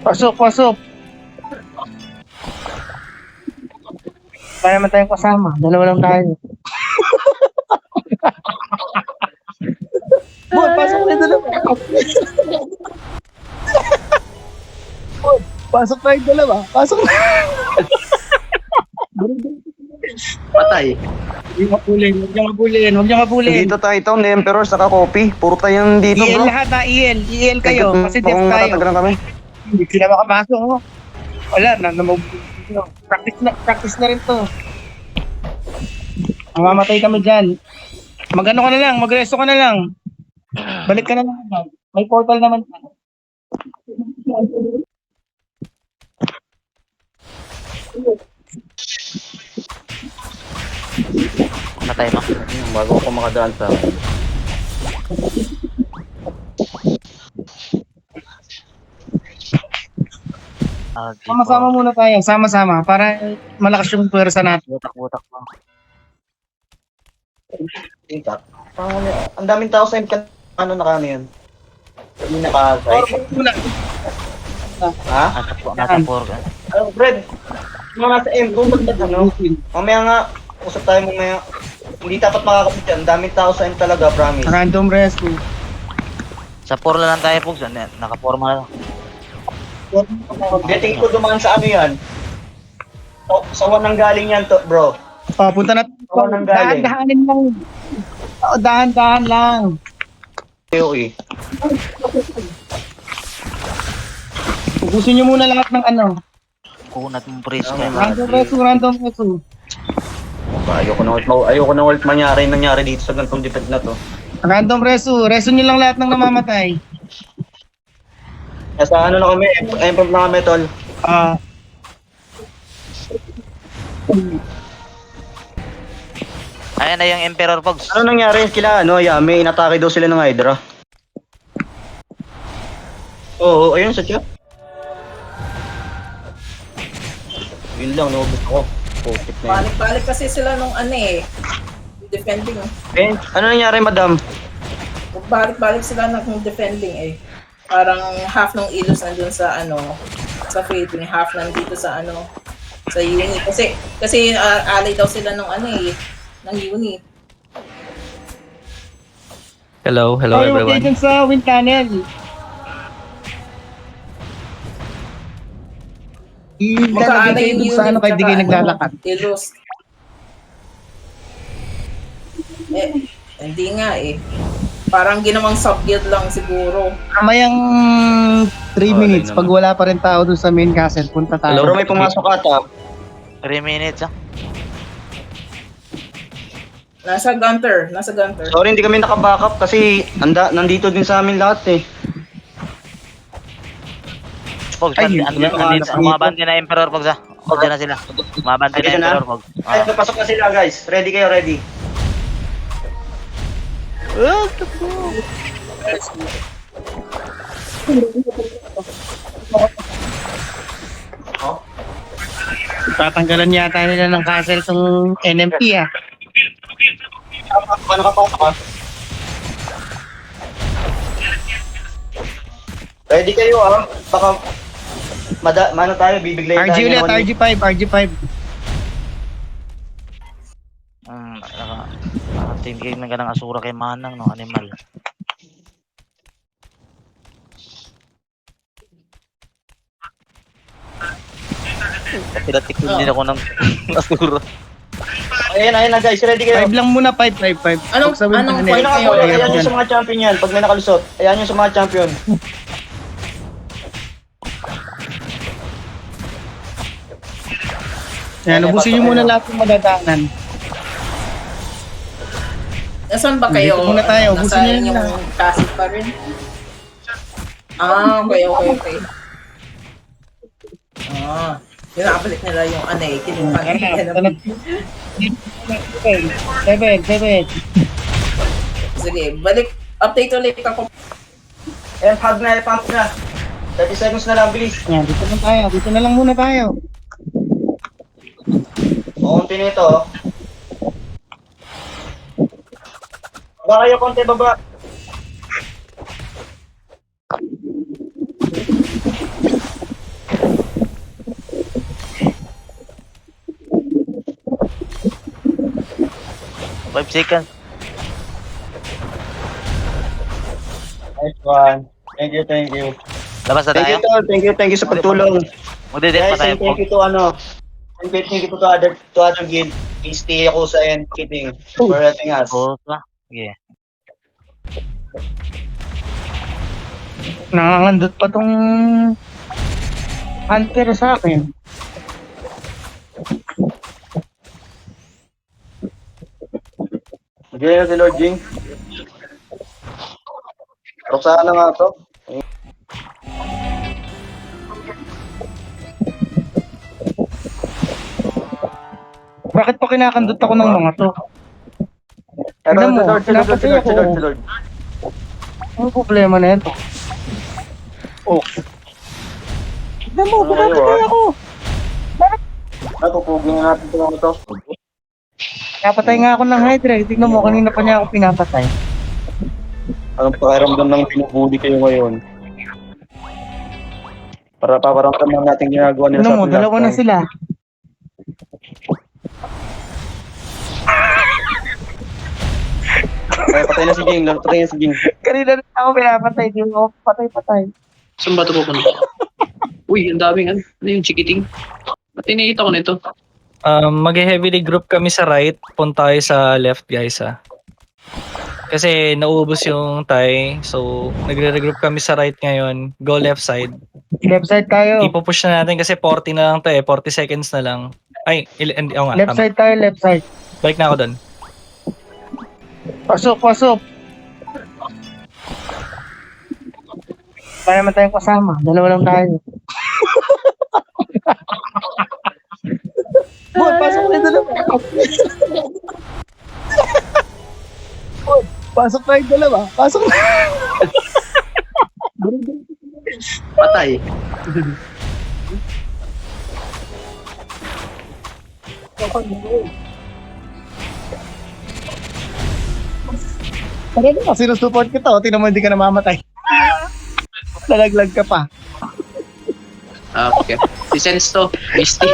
Pasok, pasok. Kaya naman tayong kasama. Dalawa lang tayo. Boy, pasok na dalawa. Boy, pasok tayo dalawa. Pasok na. Patay. Huwag niyo mapulin, huwag niyo mapulin, huwag niyo mapulin. Dito tayo ito, ni Emperor, saka copy. Puro tayong dito, EL bro. lahat ha, EL. EL kayo, kasi def Mukhang tayo. matatagalan kami. Hindi sila makapasok, oh. Wala, practice na rin to. Mamamatay kami dyan. Mag-ano ka na lang, mag-resto ka na lang. Balik ka na lang. May portal naman. Patay mo. Bago ko makadaan sa akin. Sama-sama muna tayo, sama-sama. Para malakas yung pwersa natin. Butak-butak mo. Ang daming tao sa ano na kami yun? Hindi nakasay. Muna. Ha? Nasa 4 ka. Ano, Fred? Mga nasa M, kung ba't ano? Mamaya nga, usap tayo mamaya. Hindi dapat makakapit yan. Ang daming tao sa M talaga, promise. Random rescue. Sa 4 na lang tayo, Pogs. Naka-forma na lang. Dating ko dumaan sa ano yan. Sa nang galing yan to, bro. Papunta na. Oo, nang galing. Dahan-dahanin lang. Oo, dahan-dahan lang. Okay. Ubusin nyo muna lahat ng ano. Kunat mong praise ka. Random rescue, random rescue. Ayoko na ulit nangyari dito sa ganitong defense na to. Random rescue. Rescue nyo lang lahat ng namamatay. Nasa ano na kami, improve na kami, tol. Ah. Ayan na yung Emperor, Pogs. Ano nangyari kila, ano, Yami, inatake daw sila ng Hydra. Oo, ayun sa chat. Yun lang, naubos ako. Putik na yun. Balik-balik kasi sila nung ano eh. Defending. Eh, ano nangyari, madam? Balik-balik sila nung defending eh. Parang half ng ilos nandun sa ano, sa Philippines, half nandito sa ano, sa uni. Kasi alay daw sila nung ano eh, ng uni. Hello Ay, huwag kayo everyone. dyan sa wind tunnel. Ilalagay Magkaalay kayo yung dun unit sa ano, kahit di kayo naglalakad. Ilos. Eh, hindi nga eh. Parang ginawang sub-guild lang siguro. Kamayang 3 Oh, minutes, ayun pag wala pa rin tao dun sa main castle, punta tayo. Pero may pumasok ata. 3 minutes, ah. Nasa Gunter. Sorry, hindi kami naka-backup kasi nandito din sa amin lahat eh. Pogs, Ay, andito. Umabante na Emperor, Pogs, ah. Diyan na sila. Umabante na Andito na? Emperor, Pogs. Ay, pasok na sila guys. Ready kayo, ready. Tatanggalan yata nila ng castle tong NMP ah. Nakapasok ka? Ready kayo ah. Baka mano tayo, bibiglayin RG tayo. ulit, ngayon. RG5, RG5. Nakatingin ng ganang asura kay Manang, no? Animal. Pinatik din ako ng asura. Ayun na guys, ready kayo. 5 lang muna, 5, 5, 5. Anong Ayun na kayo, ayan yung sa mga champion yan. Pag may nakalusot, ayan yung sa mga champion. Yan, ubusin nyo muna lahat ng madadaanan. Nasaan ba kayo? Dito muna tayo, ubusin Nasa niyo yun yung castle pa rin? Ah, okay. Ah, pinakabalik nila yung ano eh, kinupan nila. 7. Sige, balik, update ulit ako. Ayan, hug na, pump na. 30 seconds na lang, bilis. Yan, dito na lang muna tayo. Konti nito oh. Baba kayo, konti baba. 5 seconds. Nice one. Thank you, thank you. Labas na Thank tayo. you, tol. Thank you sa pagtulong. Magde-death pa Guys, tayo and po. thank you to ano. And thank you to other guild. Stay ako sa end kidding for helping us. Oo, ba? Sige. Nakakandot pa tong hunter sa akin. Sige na si Lord Jing. Roksahan na nga to. Bakit pa kinakandot ako ng mga to? Pero Tignan mo, si Lord, pinapatay ako. si Lord. Ano problema na ito? Oh. Tignan mo, pinapatay ako. Napupugin na natin ito mga to. Pinapatay nga ako ng Hydra. Tignan mo, kanina pa niya ako pinapatay. Anong pakiramdam ng binubuli kayo ngayon? Para paparamdaman natin ginagawa nila Tignan mo, atin dalawa last na time. sila. Ay, patay na si Jing. Patay na si Jing. Kanina rin ako pinapatay. Di mo, patay-patay. Saan ba ito pupunta? Uy, ang daming ano yung chikiting. Ba't tinihita ko nito? Mag-heavily group kami sa right, punta tayo sa left guys ha. Kasi naubos yung tie, so nagre-regroup kami sa right ngayon. Go left side. Left side tayo. Ipo-push na natin kasi 40 na lang to 40 seconds na lang. Ay, oo nga, Left tama. side tayo, left side. Balik na ako doon. Pasok, pasok. Wala naman tayong kasama. Dalawa lang tayo. Boy, pasok na yung dalawa. Boy, pasok na yung dalawa. Pasok na. Patay. Tara na, sinusupport kita. O, tingnan mo, hindi ka namamatay. Nalaglag ka pa. Okay. Si Sense to. Misty.